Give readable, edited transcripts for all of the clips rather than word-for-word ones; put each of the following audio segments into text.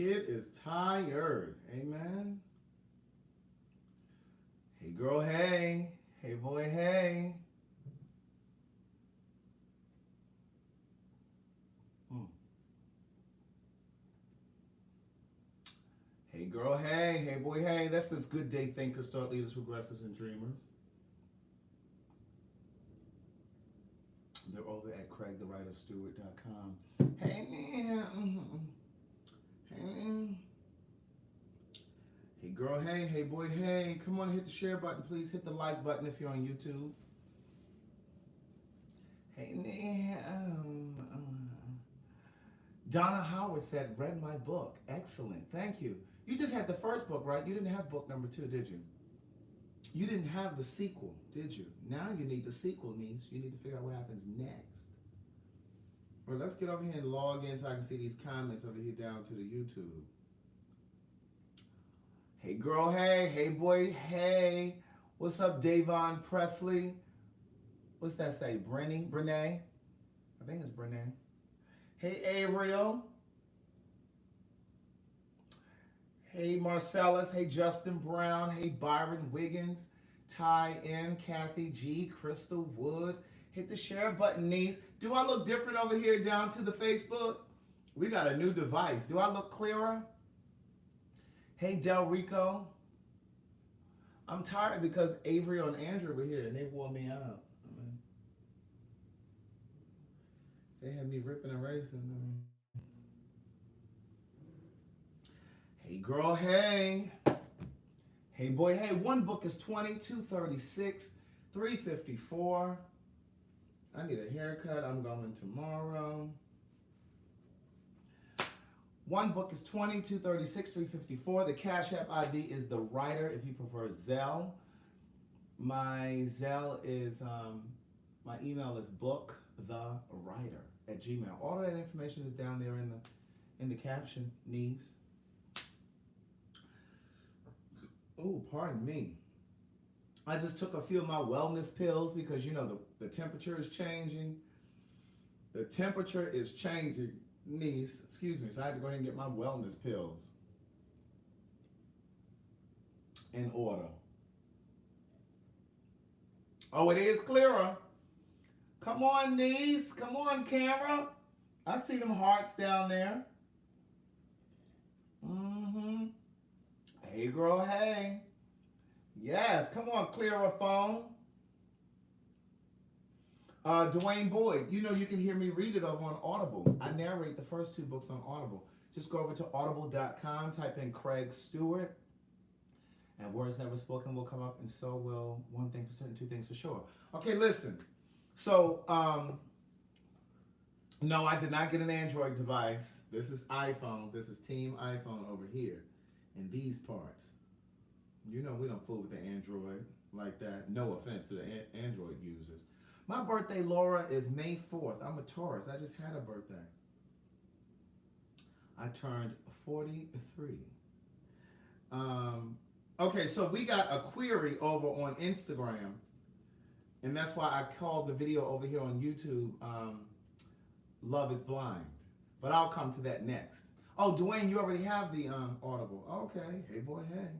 kid is tired. Amen. Hey girl, hey. Hey boy, hey. Hmm. Hey girl, hey. Hey boy, hey. That's this good day thinkers, thought leaders, progressors, and dreamers. They're over at CraigTheWriterStewart.com. Hey man. Hey man. Hey girl, hey. Hey boy, hey. Come on, hit the share button, please. Hit the like button if you're on YouTube. Hey man. Donna Howard said, read my book. Excellent. Thank you. You just had the first book, right? You didn't have book number 2, did you? You didn't have the sequel, did you? Now you need the sequel, niece. You need to figure out what happens next. Well, let's get over here and log in so I can see these comments over here down to the YouTube. Hey girl, hey. Hey boy, hey. What's up, Davon Presley? What's that say? Brene? I think it's Brene. Hey, Ariel. Hey, Marcellus. Hey, Justin Brown. Hey, Byron Wiggins. Ty N. Kathy G. Crystal Woods. Hit the share button, niece. Do I look different over here down to the Facebook? We got a new device. Do I look clearer? Hey, Del Rico. I'm tired because Avery and Andrew were here and they wore me out. They had me ripping and racing. Hey girl, hey. Hey boy, hey. One book is 20, 236, 354. I need a haircut. I'm going tomorrow. One book is 20, 236, 354. The Cash App ID is TheWriter if you prefer Zelle. My Zelle is, my email is bookthewriter@gmail. All of that information is down there in the caption, niece. Oh, pardon me. I just took a few of my wellness pills because, you know, the temperature is changing. The temperature is changing, niece. Excuse me. So I had to go ahead and get my wellness pills in order. Oh, it is clearer. Come on, niece. Come on, camera. I see them hearts down there. Mm-hmm. Hey, girl, hey. Yes, come on, clearer phone. Dwayne Boyd, you know you can hear me read it over on Audible. I narrate the first 2 books on Audible. Just go over to audible.com, type in Craig Stewart, and Words Never Spoken will come up, and so will One Thing for Certain, Two Things for Sure. Okay, listen. So, no, I did not get an Android device. This is iPhone. This is Team iPhone over here in these parts. You know we don't fool with the Android like that. No offense to the Android users. My birthday, Laura, is May 4th. I'm a Taurus. I just had a birthday. I turned 43. Okay, so we got a query over on Instagram, and that's why I called the video over here on YouTube, Love is Blind. But I'll come to that next. Oh, Dwayne, you already have the Audible. Okay, hey boy, hey.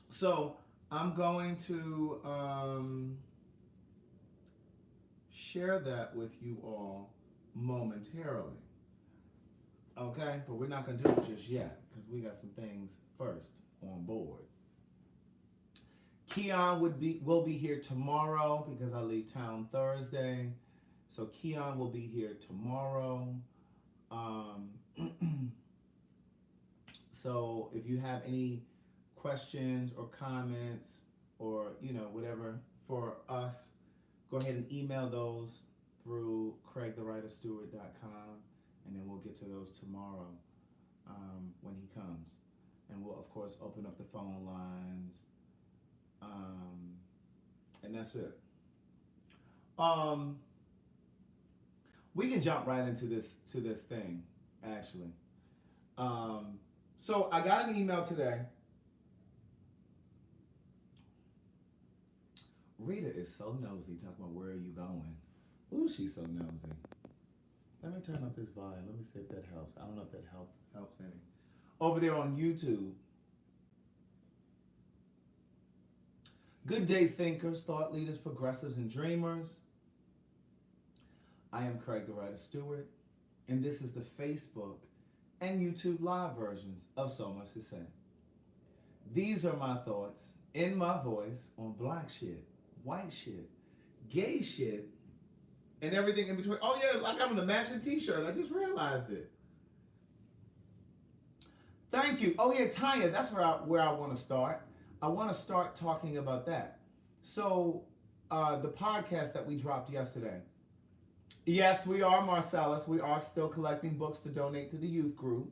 So I'm going to share that with you all momentarily. Okay, but we're not going to do it just yet because we got some things first on board. Keon will be here tomorrow because I leave town Thursday. So Keon will be here tomorrow. So if you have any questions or comments or, you know, whatever for us, go ahead and email those through CraigTheWriterStewart.com, and then we'll get to those tomorrow when he comes. And we'll, of course, open up the phone lines, and that's it. We can jump right into this thing, actually. So I got an email today. Rita is so nosy talking about where are you going. Ooh, she's so nosy. Let me turn up this volume. Let me see if that helps. I don't know if that helps any. Over there on YouTube. Good day, thinkers, thought leaders, progressives, and dreamers. I am Craig the Writer Stewart, and this is the Facebook and YouTube live versions of So Much to Say. These are my thoughts in my voice on black shit, white shit, gay shit, and everything in between. Oh yeah, like I'm in a matching t-shirt. I just realized it. Thank you. Oh yeah, Tanya, that's where I want to start. I want to start talking about that. So the podcast that we dropped yesterday. Yes, we are, Marcellus. We are still collecting books to donate to the youth group.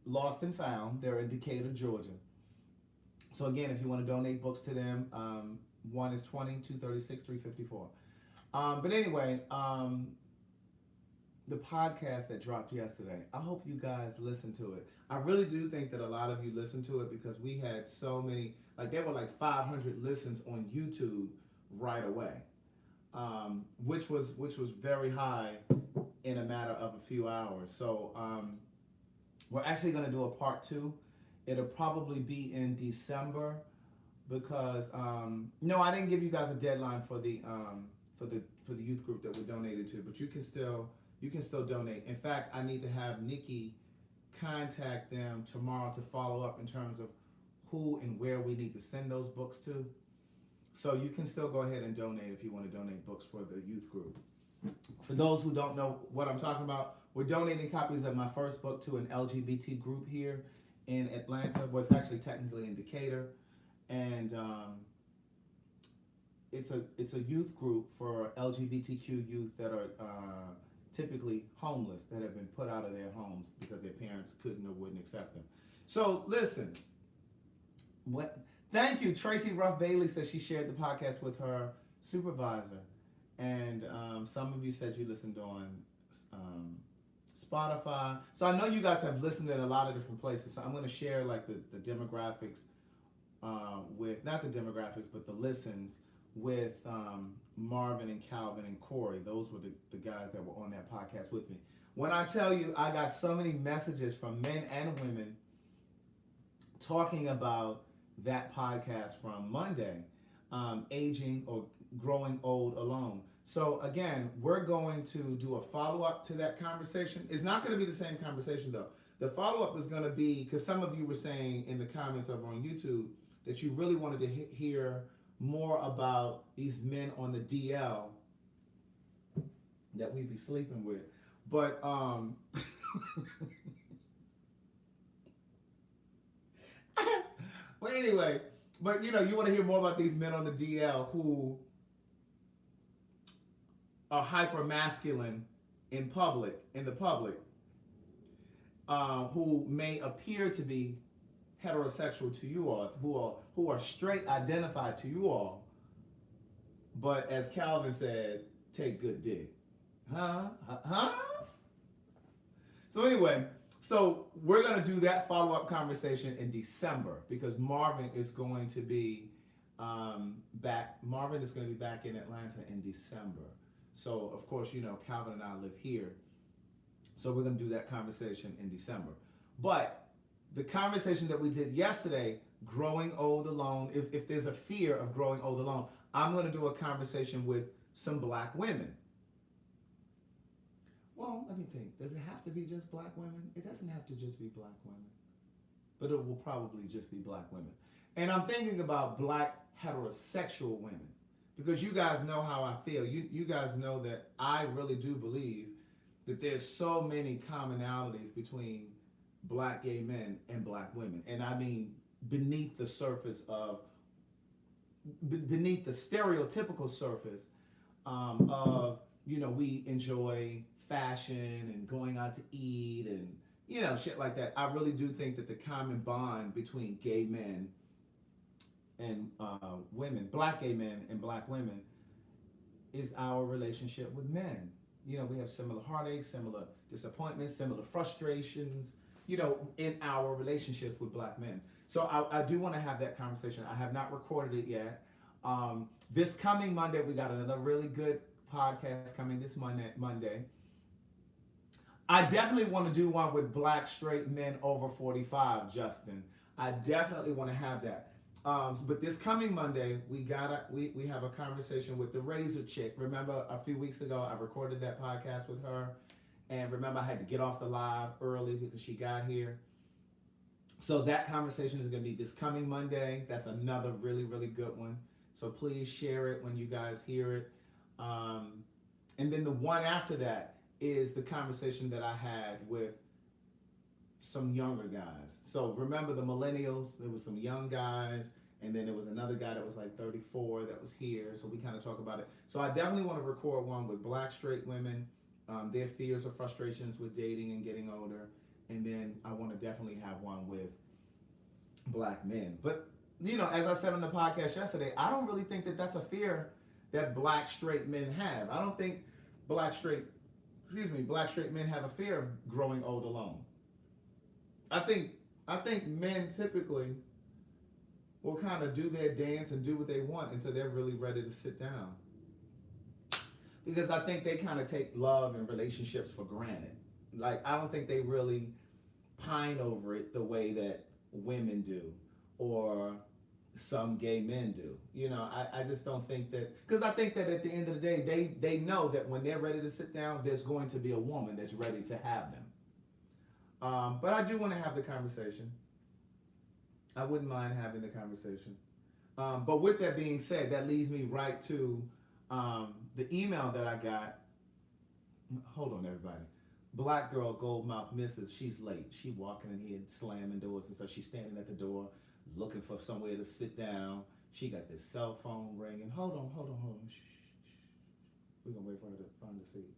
Lost and Found. They're in Decatur, Georgia. So again, if you want to donate books to them, one is 20, 236, 354. But anyway, the podcast that dropped yesterday, I hope you guys listened to it. I really do think that a lot of you listened to it because we had so many, like there were like 500 listens on YouTube right away, which was very high in a matter of a few hours. So we're actually going to do a part 2. It'll probably be in December because no, I didn't give you guys a deadline for the youth group that we're donated to, but you can still donate. In fact, I need to have Nikki contact them tomorrow to follow up in terms of who and where we need to send those books to. So you can still go ahead and donate if you want to donate books for the youth group. For those who don't know what I'm talking about, we're donating copies of my first book to an LGBT group here in Atlanta. Well, it's actually technically in Decatur. And it's a youth group for LGBTQ youth that are typically homeless, that have been put out of their homes because their parents couldn't or wouldn't accept them. So listen, thank you. Tracy Ruff Bailey says she shared the podcast with her supervisor. And some of you said you listened on Spotify. So I know you guys have listened in a lot of different places. So I'm going to share like the demographics with, not the demographics, but the listens with Marvin and Calvin and Corey. Those were the guys that were on that podcast with me. When I tell you, I got so many messages from men and women talking about that podcast from Monday, Aging or Growing Old Alone. So again, we're going to do a follow-up to that conversation. It's not going to be the same conversation though. The follow-up is going to be, because some of you were saying in the comments over on YouTube that you really wanted to hear more about these men on the DL that we be sleeping with. But well, anyway, but you know, you want to hear more about these men on the DL who are hyper masculine in the public, who may appear to be heterosexual to you all, who are straight identified to you all, but as Calvin said, take good dick. Huh? So anyway, so we're going to do that follow-up conversation in December because Marvin is going to be back. Marvin is going to be back in Atlanta in December. So of course, you know, Calvin and I live here. So we're going to do that conversation in December. But the conversation that we did yesterday, growing old alone, if there's a fear of growing old alone, I'm going to do a conversation with some black women. Well, let me think. Does it have to be just black women? It doesn't have to just be black women. But it will probably just be black women. And I'm thinking about black heterosexual women. Because you guys know how I feel. You guys know that I really do believe that there's so many commonalities between black gay men and black women. And I mean beneath the surface of, beneath the stereotypical surface of, you know, we enjoy fashion and going out to eat and, you know, shit like that. I really do think that the common bond between gay men and women, black gay men and black women, is our relationship with men. You know, we have similar heartaches, similar disappointments, similar frustrations, you know, in our relationships with black men. So I do want to have that conversation. I have not recorded it yet. This coming Monday, we got another really good podcast coming this Monday. I definitely want to do one with black straight men over 45, Justin. I definitely want to have that. But this coming Monday, we have a conversation with the Razor chick. Remember a few weeks ago, I recorded that podcast with her. And remember, I had to get off the live early because she got here. So that conversation is going to be this coming Monday. That's another really, really good one. So please share it when you guys hear it. And then the one after that is the conversation that I had with some younger guys. So remember the millennials, there was some young guys, and then there was another guy that was like 34 that was here. So we kind of talk about it. So I definitely want to record one with black straight women, their fears or frustrations with dating and getting older. And then I want to definitely have one with black men. But, you know, as I said on the podcast yesterday, I don't really think that that's a fear that black straight men have. I don't think black straight men have a fear of growing old alone. I think men typically will kind of do their dance and do what they want until they're really ready to sit down. Because I think they kind of take love and relationships for granted. Like, I don't think they really pine over it the way that women do or some gay men do. You know, I just don't think that, because I think that at the end of the day, they know that when they're ready to sit down, there's going to be a woman that's ready to have them. But I do want to have the conversation. I wouldn't mind having the conversation. But with that being said, that leads me right to the email that I got. Hold on, everybody. Black girl, Goldmouth Misses, she's late. She walking in here, slamming doors and stuff. She's standing at the door, looking for somewhere to sit down. She got this cell phone ringing. Hold on. Shh. We're going to wait for her to find the seat.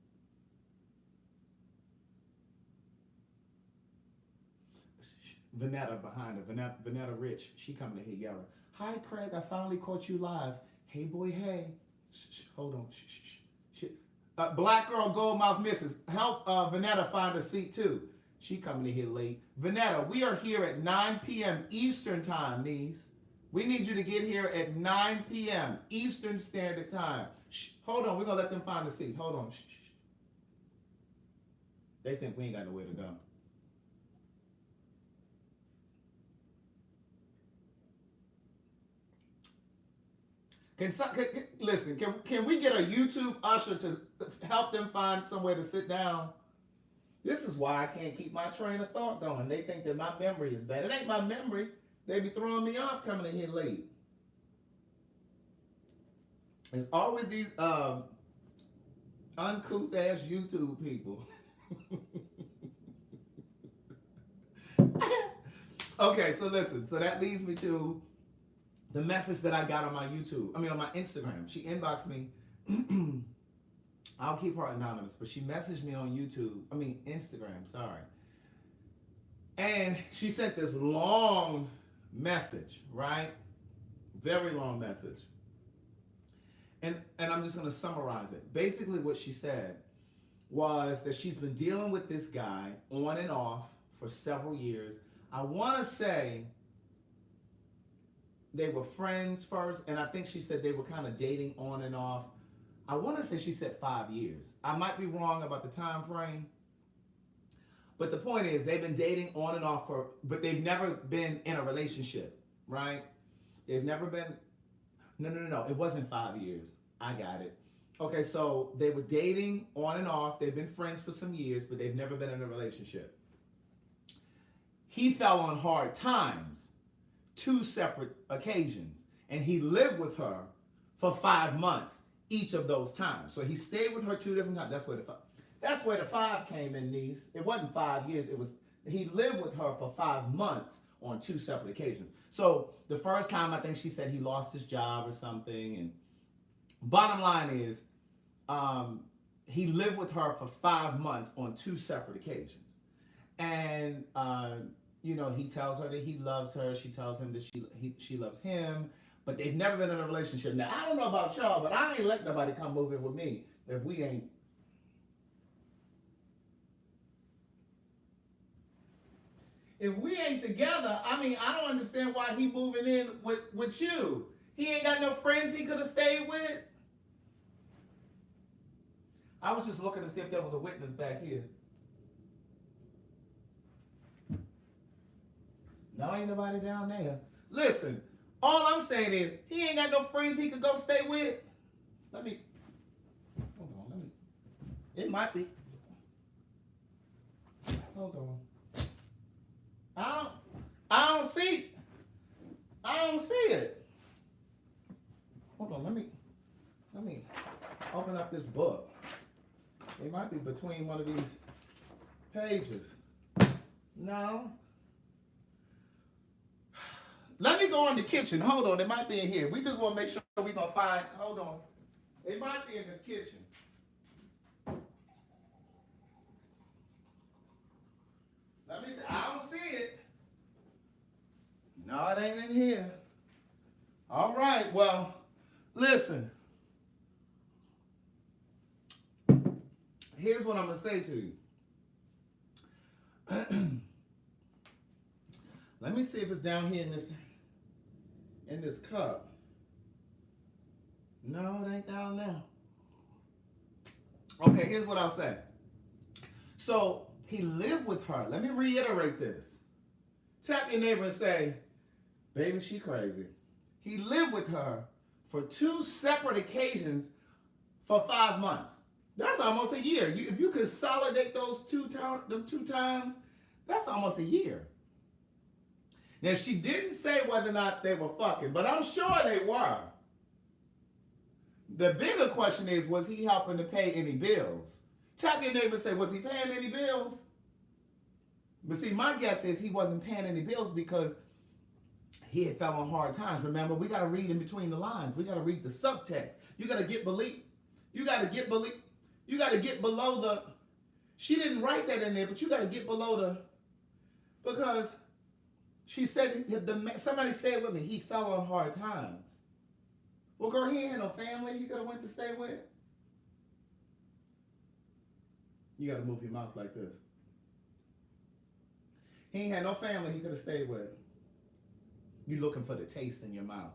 Vanetta behind her. Vanetta Rich, she coming to here yelling, "Hi, Craig, I finally caught you live. Hey, boy, hey." Shh, hold on. Shh. Black girl, Goldmouth Misses, help Vanetta find a seat too. She coming in here late. Vanetta, we are here at 9 p.m. Eastern time, niece. We need you to get here at 9 p.m. Eastern Standard Time. Shh, hold on, we're going to let them find a seat. Hold on. Shh. They think we ain't got nowhere to go. Listen, can we get a YouTube usher to help them find somewhere to sit down? This is why I can't keep my train of thought going. They think that my memory is bad. It ain't my memory. They be throwing me off coming in here late. There's always these uncouth ass YouTube people. Okay, so listen. So that leads me to the message that I got on my on my Instagram. She inboxed me. I'll keep her anonymous, but she messaged me on Instagram, sorry. And she sent this long message, right? Very long message. And I'm just going to summarize it. Basically what she said was that she's been dealing with this guy on and off for several years. I want to say they were friends first, and I think she said they were kind of dating on and off. I want to say she said 5 years. I might be wrong about the time frame. But the point is, they've been dating on and off but they've never been in a relationship, right? They've never been, no, it wasn't 5 years. I got it. Okay, so they were dating on and off. They've been friends for some years, but they've never been in a relationship. He fell on hard times, 2 separate occasions, and he lived with her for 5 months each of those times. So he stayed with her 2 different times. That's where the 5 came in, niece. It wasn't 5 years. He lived with her for 5 months on 2 separate occasions. So the first time, I think she said he lost his job or something. And bottom line is, he lived with her for 5 months on 2 separate occasions. And he tells her that he loves her. She tells him that she loves him. But they've never been in a relationship. Now, I don't know about y'all, but I ain't letting nobody come move in with me if we ain't. If we ain't together, I don't understand why he moving in with you. He ain't got no friends he could have stayed with. I was just looking to see if there was a witness back here. No, ain't nobody down there. Listen, all I'm saying is he ain't got no friends he could go stay with. Hold on, it might be. Hold on. I don't see it. Hold on, let me open up this book. It might be between one of these pages. No. Let me go in the kitchen. Hold on, it might be in here. We just want to make sure we're going to find, hold on. It might be in this kitchen. Let me see. I don't see it. No, it ain't in here. All right, well, listen. Here's what I'm going to say to you. Let me see if it's down here in this cup. No, it ain't down there. Okay, here's what I'll say. So he lived with her. Let me reiterate this. Tap your neighbor and say, baby, she crazy. He lived with her for 2 separate occasions for 5 months. That's almost a year. If you consolidate those two times, that's almost a year. Now, she didn't say whether or not they were fucking, but I'm sure they were. The bigger question is, was he helping to pay any bills? Tap your neighbor and say, was he paying any bills? But see, my guess is he wasn't paying any bills because he had fell on hard times. Remember, we got to read in between the lines. We got to read the subtext. You got to get below the, she didn't write that in there, but you got to get below the, because she said, somebody say it with me, he fell on hard times. Well, girl, he ain't had no family he could have went to stay with. You got to move your mouth like this. He ain't had no family he could have stayed with. You looking for the taste in your mouth.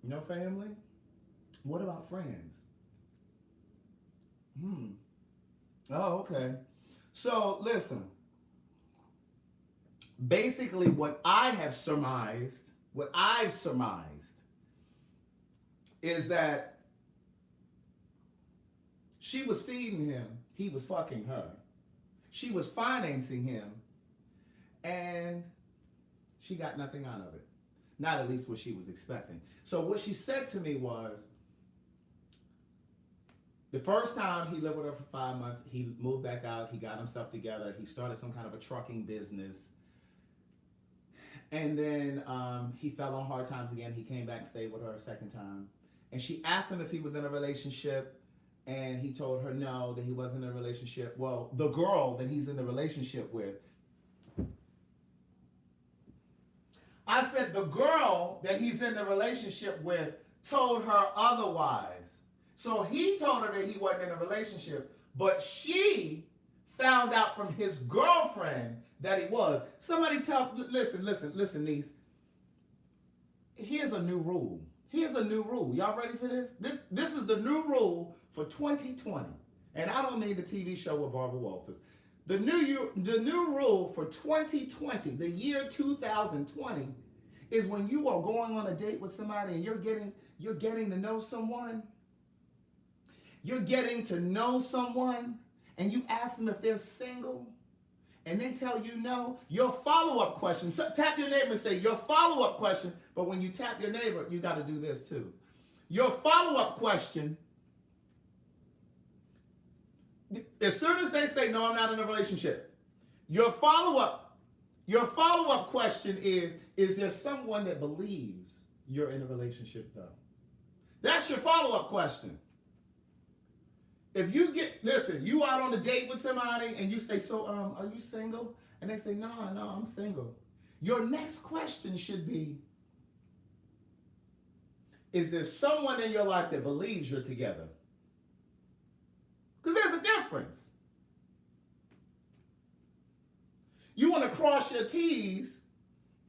No family? What about friends? Oh, okay. So, listen. Basically, what I've surmised is that she was feeding him, he was fucking her. She was financing him, and she got nothing out of it. Not at least what she was expecting. So what she said to me was, the first time he lived with her for 5 months, he moved back out, he got himself together, he started some kind of a trucking business. And then he fell on hard times again. He came back and stayed with her a second time. And she asked him if he was in a relationship, and he told her no, that he wasn't in a relationship. Well, the girl that he's in the relationship with, I said the girl that he's in the relationship with told her otherwise. So he told her that he wasn't in a relationship, but she found out from his girlfriend that he was. Somebody listen, niece. Here's a new rule. Y'all ready for this? This is the new rule for 2020. And I don't mean the TV show with Barbara Walters. The new rule for 2020, the year 2020, is when you are going on a date with somebody and you're getting to know someone. You're getting to know someone and you ask them if they're single and they tell you no, your follow-up question, so tap your neighbor and say your follow-up question, but when you tap your neighbor, you got to do this too. Your follow-up question, as soon as they say, no, I'm not in a relationship, your follow-up question is there someone that believes you're in a relationship though? That's your follow-up question. If you you out on a date with somebody and you say, so are you single? And they say, no, I'm single. Your next question should be, is there someone in your life that believes you're together? Because there's a difference. You want to cross your T's.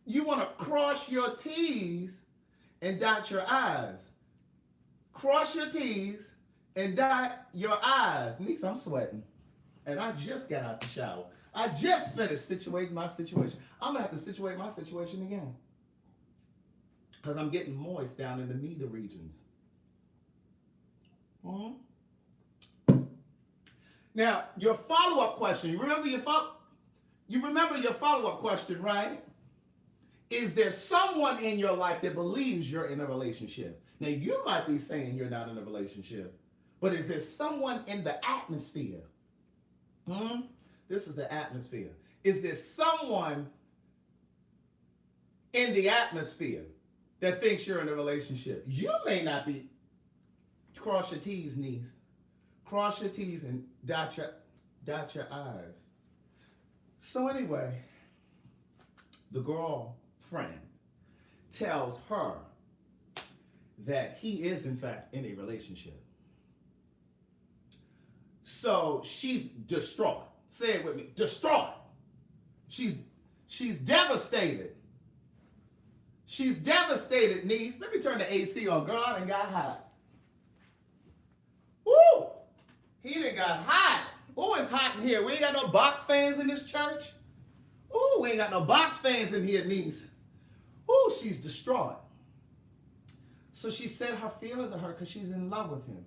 You want to cross your T's and dot your I's. Cross your T's and dot your I's. Niece, I'm sweating. And I just got out the shower. I just finished situating my situation. I'm going to have to situate my situation again. Because I'm getting moist down in the nether regions. Now, your follow-up question. You remember your follow-up question, right? Is there someone in your life that believes you're in a relationship? Now, you might be saying you're not in a relationship, but is there someone in the atmosphere? This is the atmosphere. Is there someone in the atmosphere that thinks you're in a relationship? You may not be. Cross your T's, niece. Cross your T's and dot your I's. So anyway, the girlfriend tells her that he is in fact in a relationship. So she's distraught. Say it with me. Distraught. She's devastated. She's devastated, niece. Let me turn the AC on. Girl, I done got hot. Woo! He done got hot. Oh, it's hot in here. We ain't got no box fans in this church. Oh, we ain't got no box fans in here, niece. Oh, she's distraught. So she said her feelings are hurt because she's in love with him.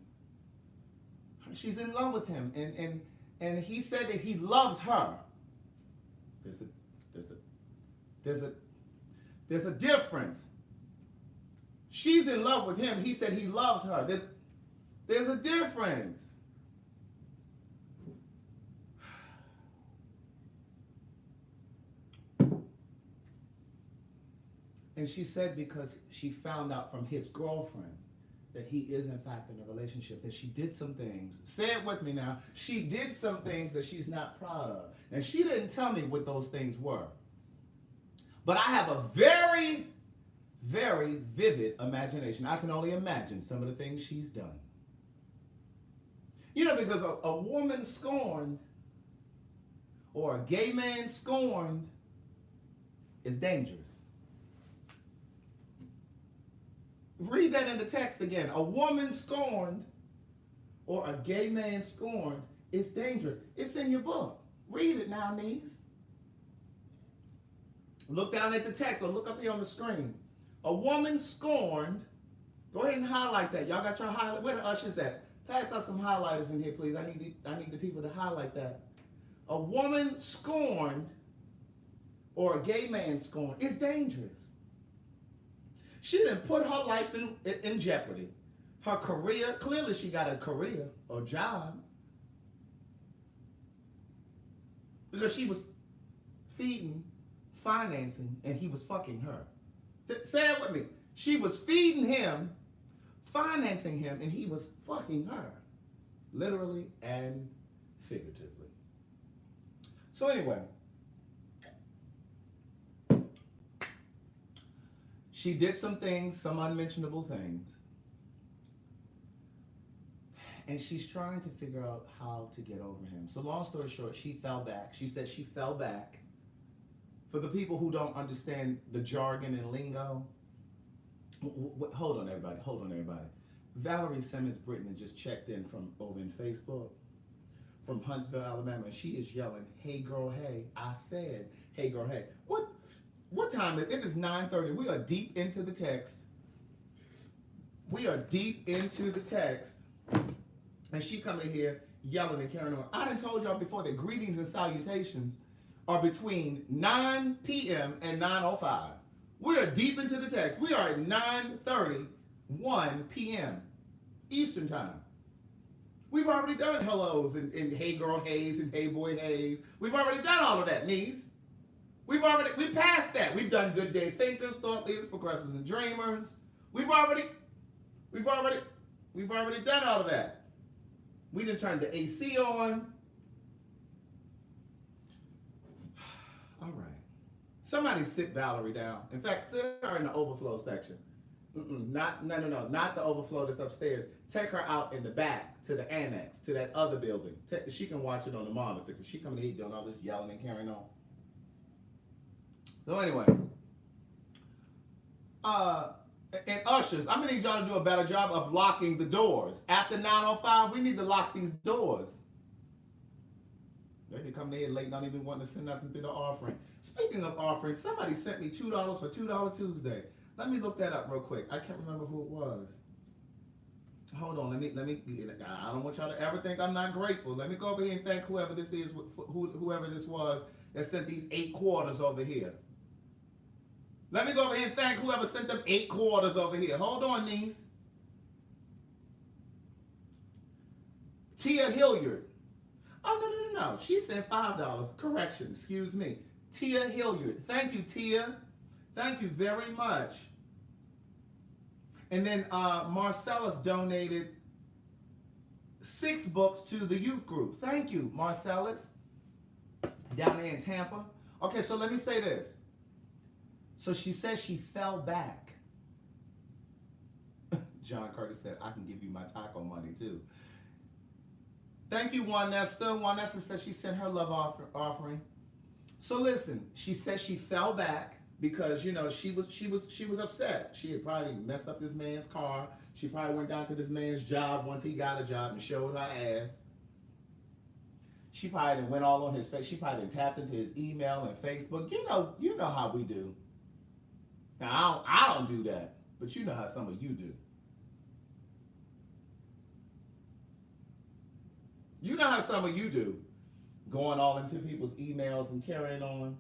She's in love with him. And he said that he loves her. There's a difference. She's in love with him. He said he loves her. There's a difference. And she said because she found out from his girlfriend that he is in fact in a relationship, that she did some things. Say it with me now. She did some things that she's not proud of. And she didn't tell me what those things were. But I have a very, very vivid imagination. I can only imagine some of the things she's done. You know, because a woman scorned or a gay man scorned is dangerous. Read that in the text again. A woman scorned or a gay man scorned is dangerous. It's in your book. Read it now, niece. Look down at the text or look up here on the screen. A woman scorned. Go ahead and highlight that. Y'all got your highlight. Where the ushers at? Pass out some highlighters in here, please. I need the people to highlight that. A woman scorned or a gay man scorned is dangerous. She didn't put her life in jeopardy. Her career, clearly she got a career or job. Because she was feeding, financing, and he was fucking her. Say it with me. She was feeding him, financing him, and he was fucking her. Literally and figuratively. So anyway, she did some things, some unmentionable things. And she's trying to figure out how to get over him. So long story short, she fell back. She said she fell back. For the people who don't understand the jargon and lingo, hold on everybody. Valerie Simmons Britton just checked in from over in Facebook from Huntsville, Alabama. And she is yelling, "Hey girl, hey." I said, "Hey girl, hey." What time is it? It is 9:30. We are deep into the text. And she coming in here yelling and carrying on. I done told y'all before that greetings and salutations are between 9 p.m. and 9:05. We are deep into the text. We are at 9:31 p.m. Eastern time. We've already done hellos and hey girl hays and hey boy hays. We've already done all of that, niece. We passed that. We've done good day thinkers, thought leaders, progressors, and dreamers. We've already done all of that. We done turned the AC on. All right. Somebody sit Valerie down. In fact, sit her in the overflow section. Not the overflow that's upstairs. Take her out in the back to the annex, to that other building. She can watch it on the monitor because she coming to eat doing all this yelling and carrying on. So anyway, And ushers, I'm gonna need y'all to do a better job of locking the doors. After 9:05, we need to lock these doors. They be coming in late, not even wanting to send nothing through the offering. Speaking of offering, somebody sent me $2 for $2 Tuesday. Let me look that up real quick. I can't remember who it was. Hold on, let me. I don't want y'all to ever think I'm not grateful. Let me go over here and thank whoever this is, whoever this was that sent these 8 quarters over here. Let me go over here and thank whoever sent them 8 quarters over here. Hold on, niece. Tia Hilliard. Oh, no. She sent $5. Correction, excuse me. Tia Hilliard. Thank you, Tia. Thank you very much. And then Marcellus donated 6 books to the youth group. Thank you, Marcellus. Down there in Tampa. Okay, so let me say this. So she says she fell back. John Curtis said, I can give you my taco money too. Thank you, Juanesta. Juanesta says she sent her love offering. So listen, she said she fell back because, you know, she was upset. She had probably messed up this man's car. She probably went down to this man's job once he got a job and showed her ass. She probably went all on his face. She probably tapped into his email and Facebook. You know how we do. Now I don't do that, but you know how some of you do. You know how some of you do, going all into people's emails and carrying on.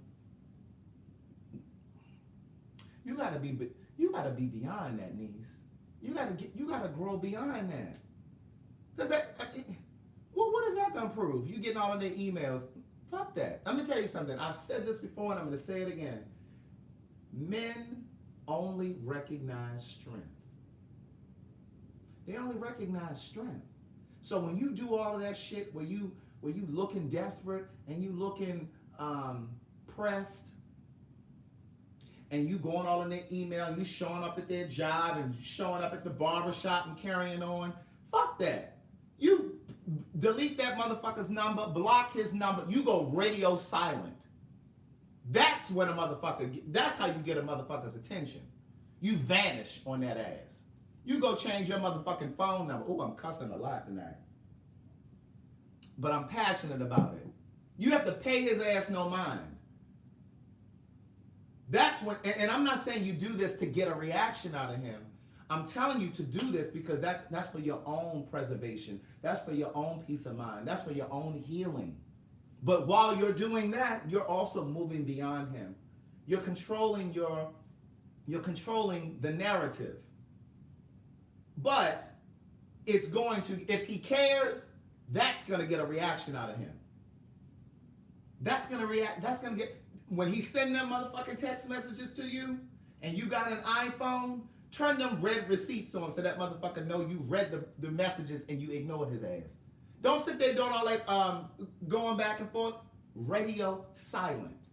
You gotta be beyond that, niece. You gotta grow beyond that. Because what is that gonna prove? You getting all of their emails? Fuck that. Let me tell you something. I've said this before and I'm gonna say it again. Men only recognize strength. They only recognize strength. So when you do all of that shit, where you looking desperate and you looking pressed, and you going all in their email, and you showing up at their job and showing up at the barbershop and carrying on, fuck that. You delete that motherfucker's number, block his number, you go radio silent. That's when that's how you get a motherfucker's attention. You vanish on that ass. You go change your motherfucking phone number. Oh, I'm cussing a lot tonight. But I'm passionate about it. You have to pay his ass no mind. That's when, and I'm not saying you do this to get a reaction out of him. I'm telling you to do this because that's for your own preservation. That's for your own peace of mind. That's for your own healing. But while you're doing that, you're also moving beyond him. You're controlling the narrative. But it's going to, if he cares, that's going to get a reaction out of him. That's going to get, when he send them motherfucking text messages to you and you got an iPhone, turn them red receipts on so that motherfucker know you read the messages and you ignored his ass. Don't sit there doing all that going back and forth. Radio silent.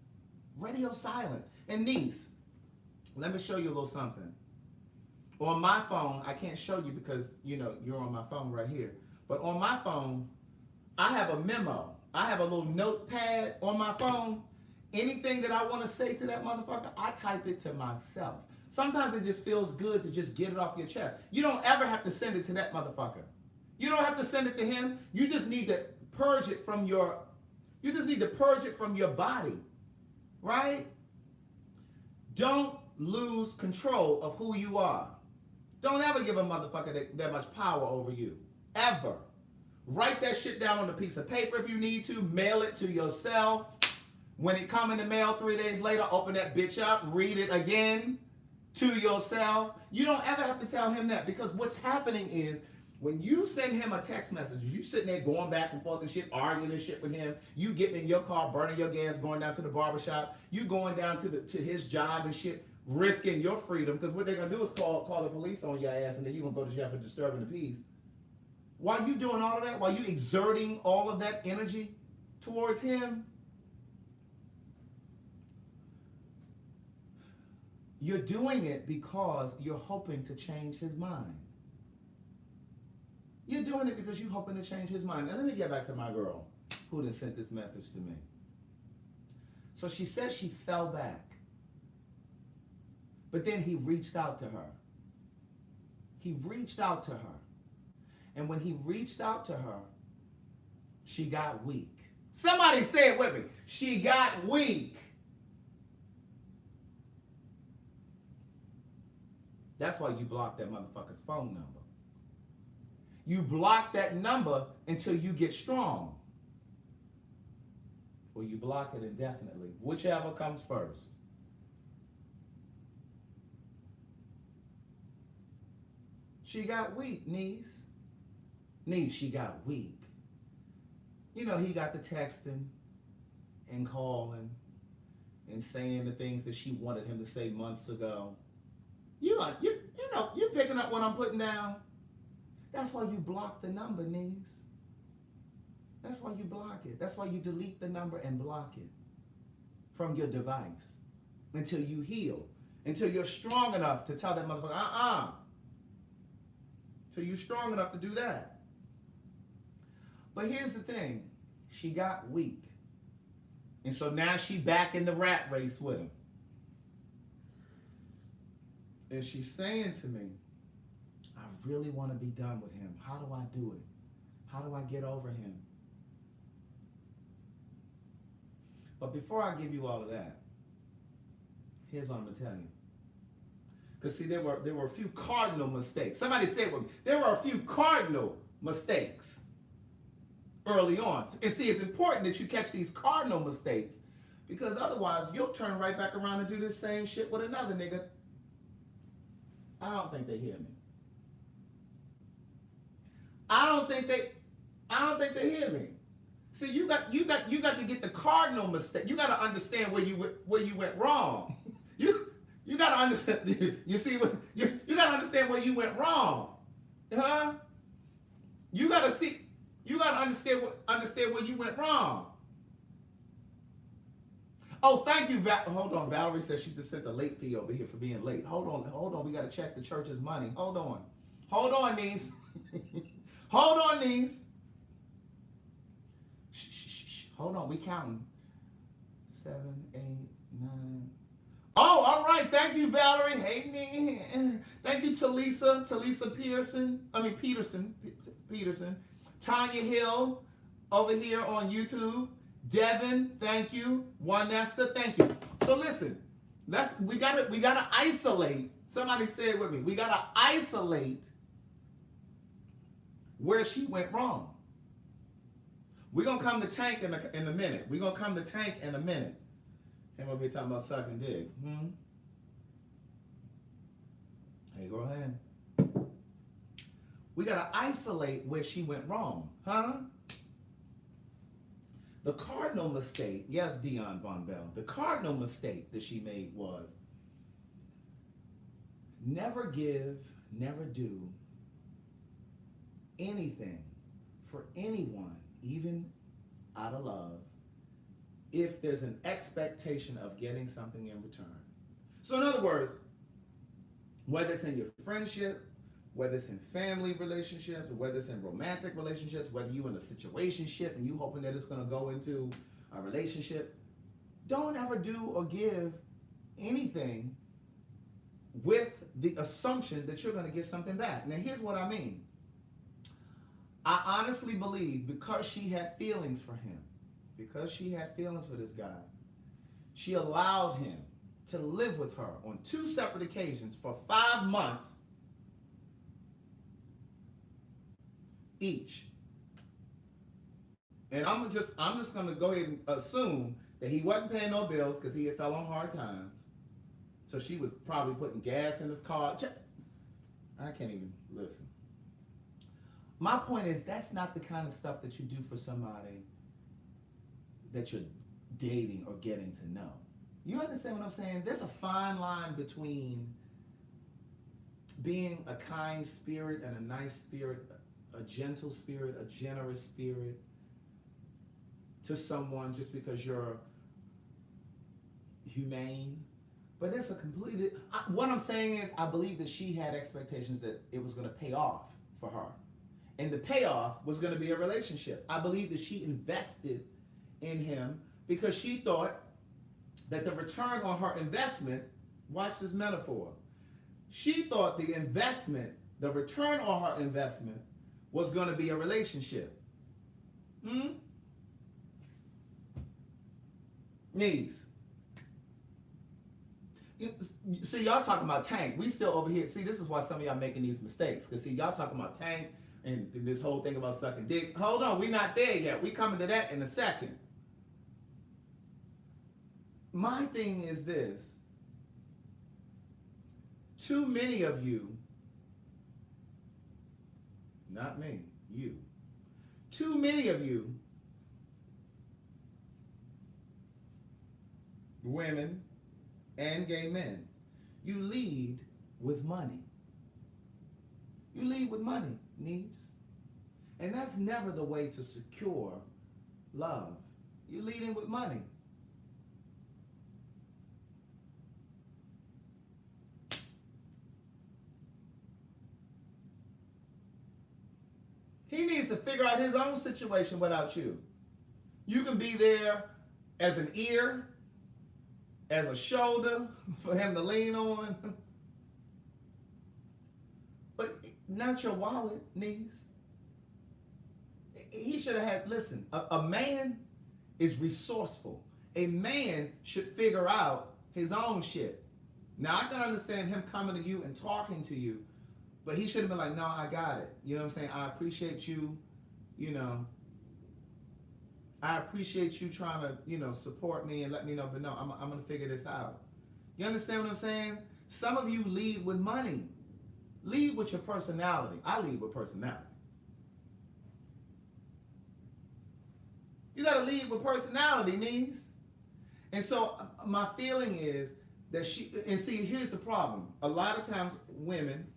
Radio silent. And niece, let me show you a little something. On my phone, I can't show you because, you know, you're on my phone right here. But on my phone, I have a memo. I have a little notepad on my phone. Anything that I want to say to that motherfucker, I type it to myself. Sometimes it just feels good to just get it off your chest. You don't ever have to send it to that motherfucker. You don't have to send it to him. You just need to purge it from your body. Right? Don't lose control of who you are. Don't ever give a motherfucker that much power over you. Ever. Write that shit down on a piece of paper if you need to. Mail it to yourself. When it come in the mail 3 days later, open that bitch up. Read it again to yourself. You don't ever have to tell him that, because what's happening is when you send him a text message, you sitting there going back and forth and shit, arguing and shit with him. You getting in your car, burning your gas, going down to the barbershop. You going down to his job and shit, risking your freedom, because what they're going to do is call the police on your ass, and then you're going to go to jail for disturbing the peace. While you doing all of that, while you exerting all of that energy towards him, you're doing it because you're hoping to change his mind. You're doing it because you're hoping to change his mind. Now let me get back to my girl who done sent this message to me. So she says she fell back. But then he reached out to her. He reached out to her. And when he reached out to her, she got weak. Somebody say it with me. She got weak. That's why you block that motherfucker's phone number. You block that number until you get strong. Or you block it indefinitely. Whichever comes first. She got weak, niece. Niece, she got weak. You know, he got the texting and calling and saying the things that she wanted him to say months ago. You know, you're picking up what I'm putting down. That's why you block the number, niece. That's why you block it. That's why you delete the number and block it from your device until you heal, until you're strong enough to tell that motherfucker, Till you're strong enough to do that. But here's the thing. She got weak. And so now she back in the rat race with him. And she's saying to me, I really want to be done with him. How do I do it? How do I get over him? But before I give you all of that, here's what I'm going to tell you. Because see, there were a few cardinal mistakes. Somebody say it with me. There were a few cardinal mistakes early on. And see, it's important that you catch these cardinal mistakes because otherwise you'll turn right back around and do this same shit with another nigga. I don't think they hear me. I don't think they hear me. See, you got to get the cardinal mistake. You got to understand where you went wrong. You got to understand. You see what you got to understand where you went wrong, huh? You got to understand where you went wrong. Oh, thank you, hold on. Valerie says she just sent the late fee over here for being late. Hold on. We got to check the church's money. Hold on, niece. Hold on, niece. Shh. Hold on, we counting. 7, 8, 9. Oh, all right. Thank you, Valerie. Hey, thank you, Talisa Peterson. Tanya Hill over here on YouTube. Devin, thank you. Juanesta, thank you. So listen, we gotta isolate. Somebody say it with me. We gotta isolate where she went wrong. We're gonna come to Tank in a minute. We're gonna come to Tank in a minute. Him over here talking about sucking dick. Hey, go ahead. We gotta isolate where she went wrong, huh? The cardinal mistake, yes, Dion Von Bell, the cardinal mistake that she made was never give, never do anything for anyone, even out of love, if there's an expectation of getting something in return. So in other words, whether it's in your friendship, whether it's in family relationships, whether it's in romantic relationships, whether you're in a situationship and you hoping that it's going to go into a relationship, don't ever do or give anything with the assumption that you're going to get something back. Now, here's what I mean. I honestly believe because she had feelings for him, because she had feelings for this guy, she allowed him to live with her on 2 separate occasions for 5 months each. And I'm just gonna go ahead and assume that he wasn't paying no bills because he had fell on hard times. So she was probably putting gas in his car. I can't even listen. My point is that's not the kind of stuff that you do for somebody that you're dating or getting to know. You understand what I'm saying? There's a fine line between being a kind spirit and a nice spirit, a gentle spirit, a generous spirit to someone just because you're humane. But it's a completely, what I'm saying is I believe that she had expectations that it was going to pay off for her. And the payoff was going to be a relationship. I believe that she invested in him because she thought that the return on her investment, watch this metaphor, she thought the investment the return on her investment was going to be a relationship. Niece. See, y'all talking about Tank. We still over here. See, this is why some of y'all making these mistakes. Because, see, y'all talking about Tank and this whole thing about sucking dick. Hold on. We not there yet. We coming to that in a second. My thing is this. Too many of you, not me, you. Too many of you, women and gay men, you lead with money. You lead with money, niece. And that's never the way to secure love. You lead in with money. He needs to figure out his own situation without you. You can be there as an ear, as a shoulder for him to lean on. But not your wallet, niece. He should have had, listen, a man is resourceful. A man should figure out his own shit. Now, I can understand him coming to you and talking to you, but he should have been like, no, I got it. You know what I'm saying? I appreciate you, you know. I appreciate you trying to, you know, support me and let me know, but no, I'm going to figure this out. You understand what I'm saying? Some of you lead with money. Lead with your personality. I lead with personality. You got to lead with personality, niece. And so my feeling is that she, and see, here's the problem. A lot of times women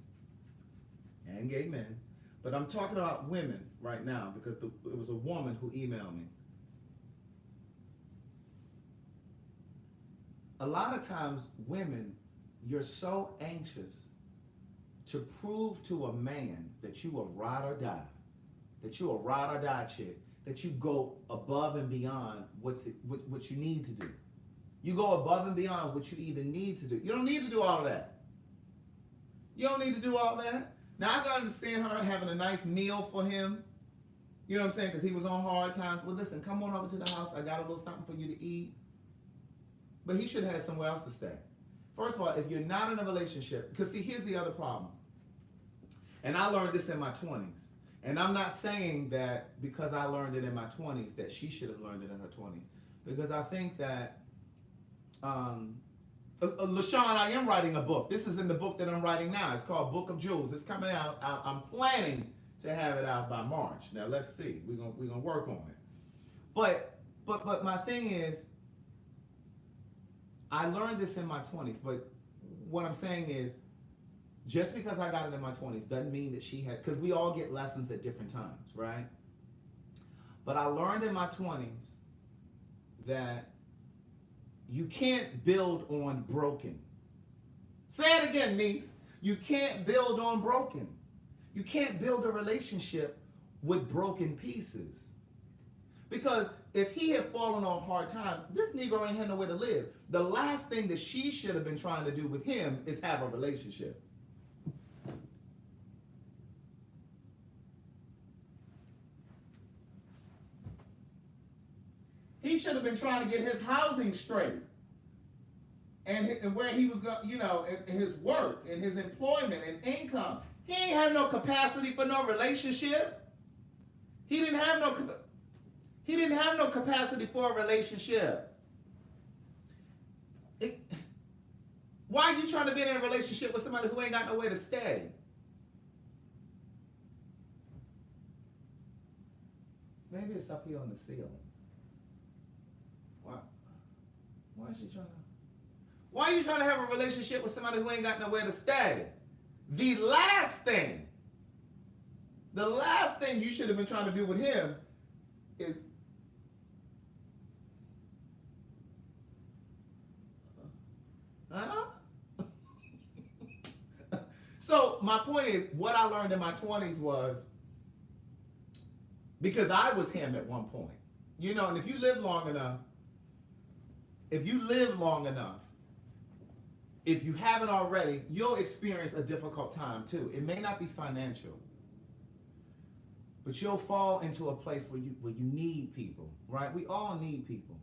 and gay men, but I'm talking about women right now because it was a woman who emailed me. A lot of times women, you're so anxious to prove to a man that you a ride or die, that you a ride or die chick, that you go above and beyond what you need to do. You go above and beyond what you even need to do. You don't need to do all of that. You don't need to do all that. Now, I can understand her having a nice meal for him. You know what I'm saying? Because he was on hard times. Well, listen, come on over to the house. I got a little something for you to eat. But he should have had somewhere else to stay. First of all, if you're not in a relationship, because see, here's the other problem. And I learned this in my 20s. And I'm not saying that because I learned it in my 20s that she should have learned it in her 20s. Because I think that, LaShawn, I am writing a book. This is in the book that I'm writing now. It's called Book of Jewels. It's coming out. I'm planning to have it out by March. Now, let's see. We're gonna work on it. But my thing is, I learned this in my 20s, but what I'm saying is, just because I got it in my 20s doesn't mean that she had, because we all get lessons at different times, right? But I learned in my 20s that you can't build on broken. Say it again, niece. You can't build on broken. You can't build a relationship with broken pieces. Because if he had fallen on hard times, this Negro ain't had nowhere to live. The last thing that she should have been trying to do with him is have a relationship. He should have been trying to get his housing straight. And where he was going, you know, and his work and his employment and income. He ain't had no capacity for no relationship. He didn't have no capacity for a relationship. Why are you trying to be in a relationship with somebody who ain't got nowhere to stay? Maybe it's up here on the ceiling. Why is she trying to? Why are you trying to have a relationship with somebody who ain't got nowhere to stay? The last thing you should have been trying to do with him is So my point is, what I learned in my 20s was, because I was him at one point, you know, and if you live long enough, if you haven't already, you'll experience a difficult time too. It may not be financial, but you'll fall into a place where you need people, right? We all need people.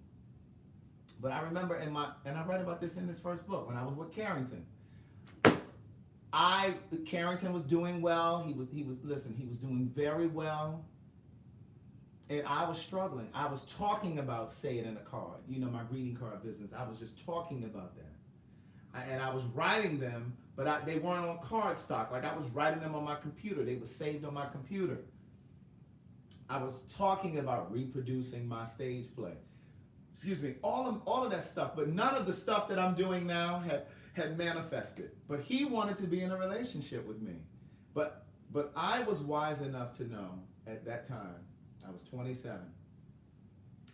But I remember and I read about this in this first book when I was with Carrington. Carrington was doing well. He was doing very well. And I was struggling. I was talking about say it in a card, my greeting card business. I was just talking about that. And I was writing them, but they weren't on cardstock. Like I was writing them on my computer. They were saved on my computer. I was talking about reproducing my stage play. Excuse me, all of that stuff, but none of the stuff that I'm doing now had manifested. But he wanted to be in a relationship with me. But I was wise enough to know at that time, I was 27.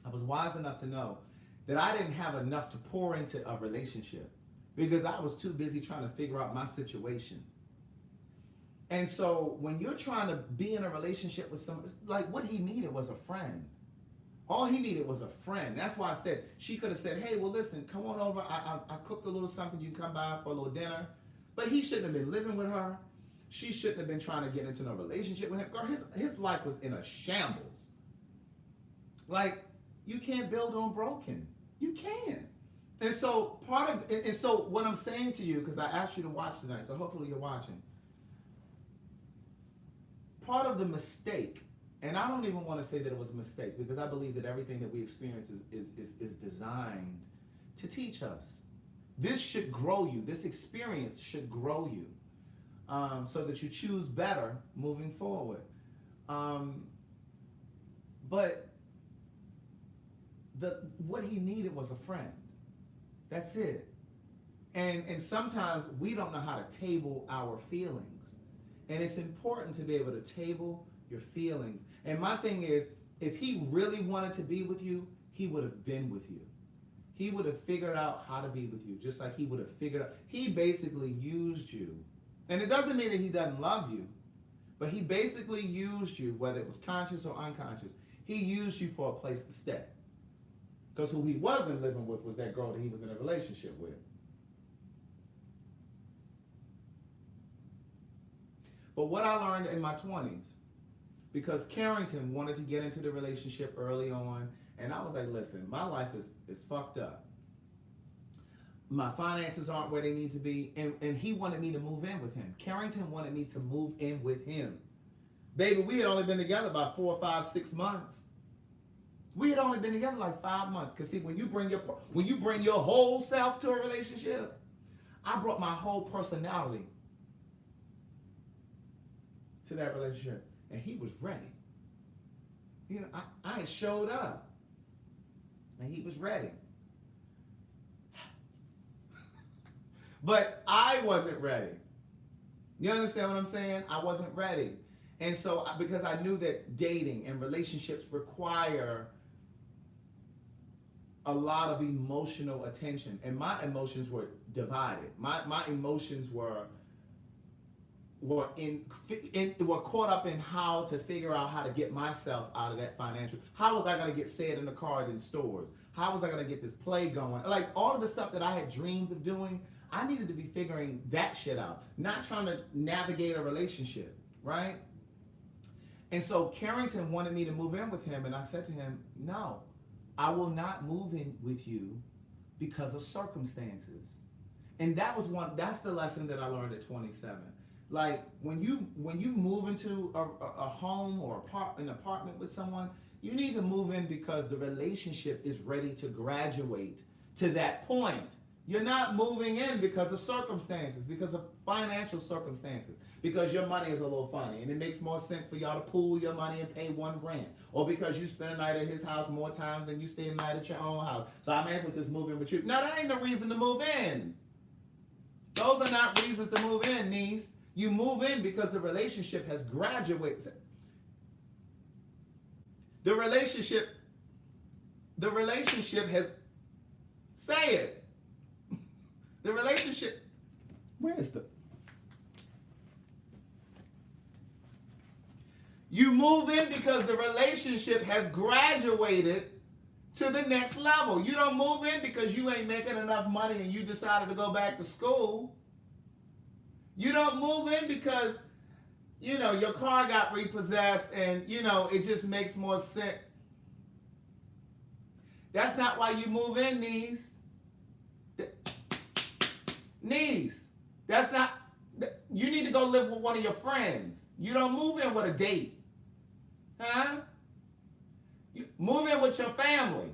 I was wise enough to know that I didn't have enough to pour into a relationship because I was too busy trying to figure out my situation. And so when you're trying to be in a relationship with someone, like what he needed was a friend. All he needed was a friend. That's why I said, she could have said, hey, well, listen, come on over. I cooked a little something. You can come by for a little dinner. But he shouldn't have been living with her. She shouldn't have been trying to get into no relationship with him. Girl, his life was in a shambles. Like, you can't build on broken. You can. And so so what I'm saying to you, because I asked you to watch tonight, so hopefully you're watching. Part of the mistake, and I don't even want to say that it was a mistake because I believe that everything that we experience is designed to teach us. This should grow you. This experience should grow you so that you choose better moving forward. But what he needed was a friend. That's it. And sometimes we don't know how to table our feelings. And it's important to be able to table your feelings. And my thing is, if he really wanted to be with you, he would have been with you. He would have figured out how to be with you, just like he would have figured out. He basically used you. And it doesn't mean that he doesn't love you, but he basically used you, whether it was conscious or unconscious. He used you for a place to stay. Because who he wasn't living with was that girl that he was in a relationship with. But what I learned in my 20s, because Carrington wanted to get into the relationship early on, and I was like, listen, my life is fucked up. My finances aren't where they need to be, and he wanted me to move in with him. Carrington wanted me to move in with him. Baby, we had only been together about 4, 5, 6 months. We had only been together like 5 months. Because see, when you bring your whole self to a relationship, I brought my whole personality to that relationship. And he was ready. I had showed up. And he was ready. But I wasn't ready. You understand what I'm saying? I wasn't ready. And so, because I knew that dating and relationships require a lot of emotional attention. And my emotions were divided. My emotions were caught up in how to figure out how to get myself out of that financial. How was I going to get said in the card in stores? How was I going to get this play going? Like all of the stuff that I had dreams of doing, I needed to be figuring that shit out, not trying to navigate a relationship, right? And so Carrington wanted me to move in with him, and I said to him, no, I will not move in with you because of circumstances. And that's the lesson that I learned at 27. Like when you move into a home or an apartment with someone, you need to move in because the relationship is ready to graduate to that point. You're not moving in because of circumstances, because of financial circumstances, because your money is a little funny and it makes more sense for y'all to pool your money and pay one rent, or because you spend a night at his house more times than you stay a night at your own house. So I'm asking to just move in with you. No, that ain't the reason to move in. Those are not reasons to move in, niece. You move in because the relationship has graduated. The relationship has, say it. The relationship, where is the? You move in because the relationship has graduated to the next level. You don't move in because you ain't making enough money and you decided to go back to school. You don't move in because, your car got repossessed and, it just makes more sense. That's not why you move in, niece. Niece, that's not, you need to go live with one of your friends. You don't move in with a date. Huh? You move in with your family.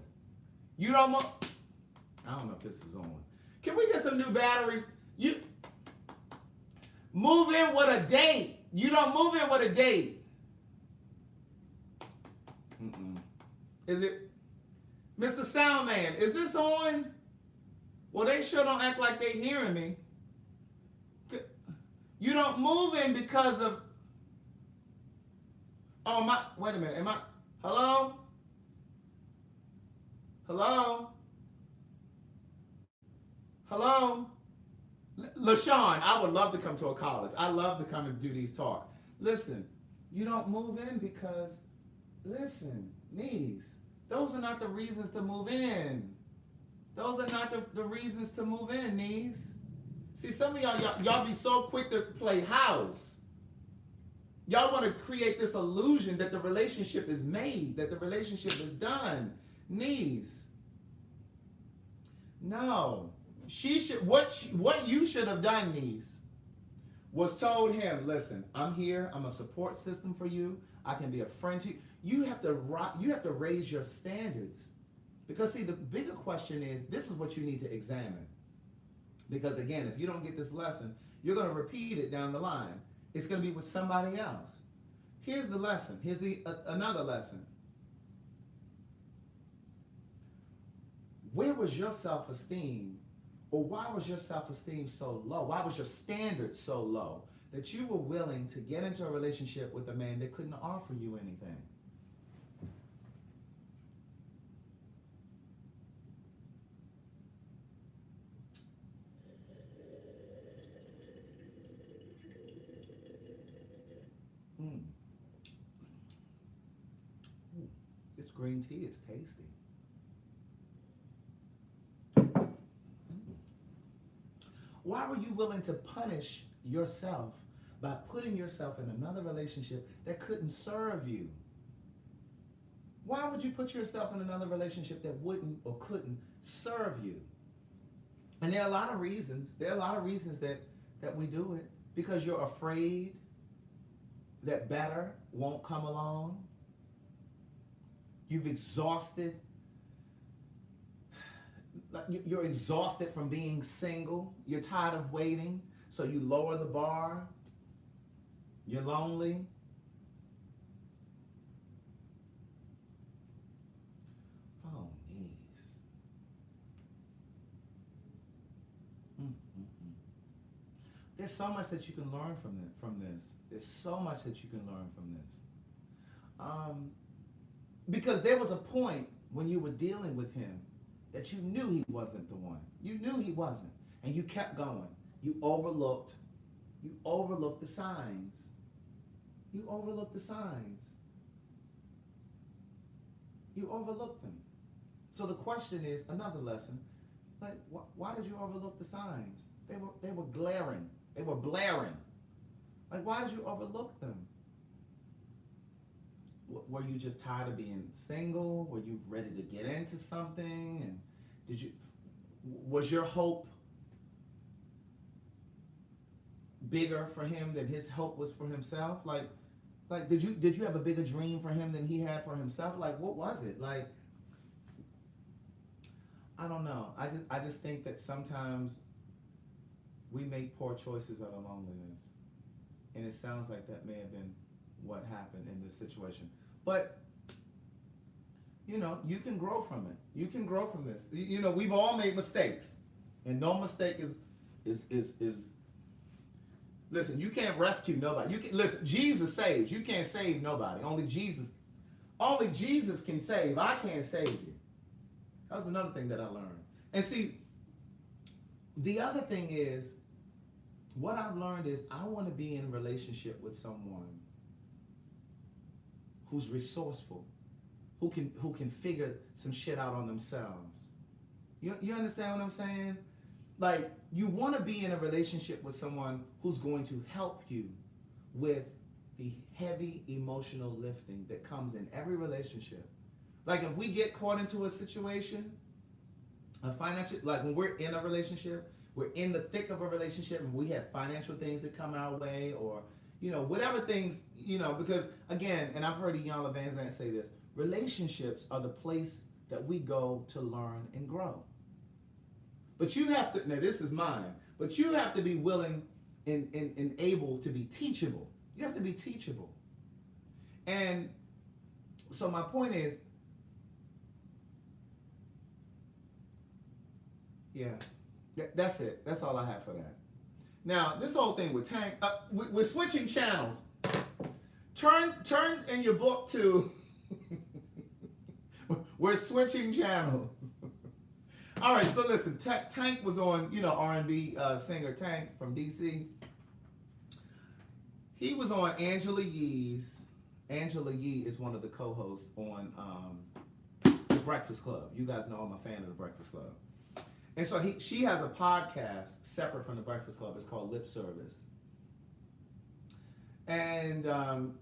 You don't move. I don't know if this is on. Can we get some new batteries? You move in with a date. You don't move in with a date. Is it? Mr. Soundman, is this on? Well, they sure don't act like they hearing me. You don't move in because of, wait a minute, hello? Hello? Hello? LaShawn, I would love to come to a college. I love to come and do these talks. Listen, you don't move in because, listen, niece, those are not the reasons to move in. Those are not the reasons to move in, niece. See, some of y'all be so quick to play house. Y'all want to create this illusion that the relationship is made, that the relationship is done. Niece. No. What you should have done, niece, was told him, listen, I'm here. I'm a support system for you. I can be a friend to you. You have to raise your standards. Because, see, the bigger question is, this is what you need to examine. Because, again, if you don't get this lesson, you're going to repeat it down the line. It's going to be with somebody else. Here's the lesson. Here's another lesson. Where was your self-esteem, or why was your self-esteem so low? Why was your standard so low that you were willing to get into a relationship with a man that couldn't offer you anything? This green tea is tasty. Why were you willing to punish yourself by putting yourself in another relationship that couldn't serve you? Why would you put yourself in another relationship that wouldn't or couldn't serve you? And there are a lot of reasons. There are a lot of reasons that we do it. Because you're afraid that better won't come along. You've exhausted. You're exhausted from being single. You're tired of waiting. So you lower the bar. You're lonely. Oh, knees. There's so much that you can learn from this. There's so much that you can learn from this. Because there was a point when you were dealing with him that you knew he wasn't the one. You knew he wasn't. And you kept going. You overlooked the signs. You overlooked the signs. You overlooked them. So the question is, another lesson, like, why did you overlook the signs? They were glaring. They were blaring. Like, why did you overlook them? Were you just tired of being single? Were you ready to get into something? And was your hope bigger for him than his hope was for himself? Like did you have a bigger dream for him than he had for himself? Like, what was it? Like, I don't know. I just think that sometimes we make poor choices out of loneliness. And it sounds like that may have been what happened in this situation. But, you can grow from it. You can grow from this. We've all made mistakes. And no mistake is listen, you can't rescue nobody. Listen, Jesus saves. You can't save nobody. Only Jesus can save. I can't save you. That was another thing that I learned. And see, the other thing is, what I've learned is I want to be in a relationship with someone who's resourceful, who can figure some shit out on themselves. You understand what I'm saying? Like, you want to be in a relationship with someone who's going to help you with the heavy emotional lifting that comes in every relationship. Like, if we get caught into a situation, a financial, like when we're in a relationship, we're in the thick of a relationship and we have financial things that come our way, or, whatever things, because again, and I've heard Iyanla Vanzant say this, relationships are the place that we go to learn and grow. But you have to, now this is mine, but you have to be willing and able to be teachable. You have to be teachable. And so my point is, yeah, that's it. That's all I have for that. Now, this whole thing with Tank, we're switching channels. Turn in your book to, we're switching channels. All right, so listen, Tank was on, R&B singer Tank from DC. He was on Angela Yee's. Angela Yee is one of the co-hosts on The Breakfast Club. You guys know I'm a fan of The Breakfast Club. And so she has a podcast separate from The Breakfast Club. It's called Lip Service. And